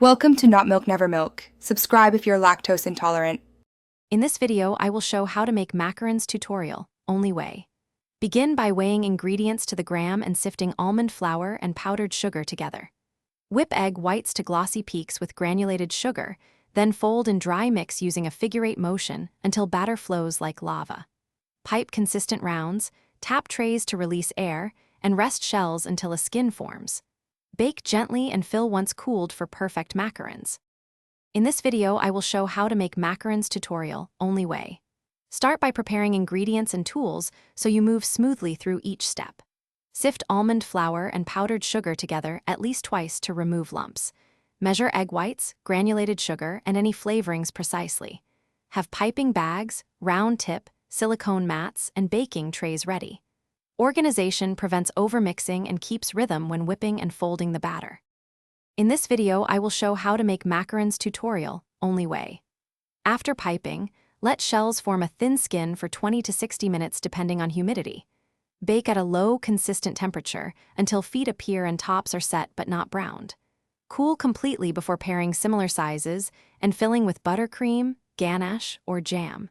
Welcome to Not Milk Never Milk. Subscribe if you're lactose intolerant. In this video, I will show how to make macarons tutorial, only way. Begin by weighing ingredients to the gram and sifting almond flour and powdered sugar together. Whip egg whites to glossy peaks with granulated sugar, then fold and dry mix using a figure-8 motion until batter flows like lava. Pipe consistent rounds, tap trays to release air, and rest shells until a skin forms. Bake gently and fill once cooled for perfect macarons. In this video, I will show how to make macarons tutorial, only way. Start by preparing ingredients and tools so you move smoothly through each step. Sift almond flour and powdered sugar together at least twice to remove lumps. Measure egg whites, granulated sugar, and any flavorings precisely. Have piping bags, round tip, silicone mats, and baking trays ready. Organization prevents overmixing and keeps rhythm when whipping and folding the batter. In this video, I will show how to make macarons tutorial, only way. After piping, let shells form a thin skin for 20 to 60 minutes depending on humidity. Bake at a low, consistent temperature until feet appear and tops are set but not browned. Cool completely before pairing similar sizes and filling with buttercream, ganache, or jam.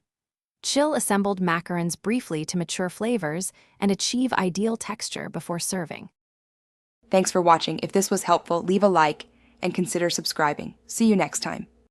Chill assembled macarons briefly to mature flavors and achieve ideal texture before serving. Thanks for watching. If this was helpful, leave a like and consider subscribing. See you next time.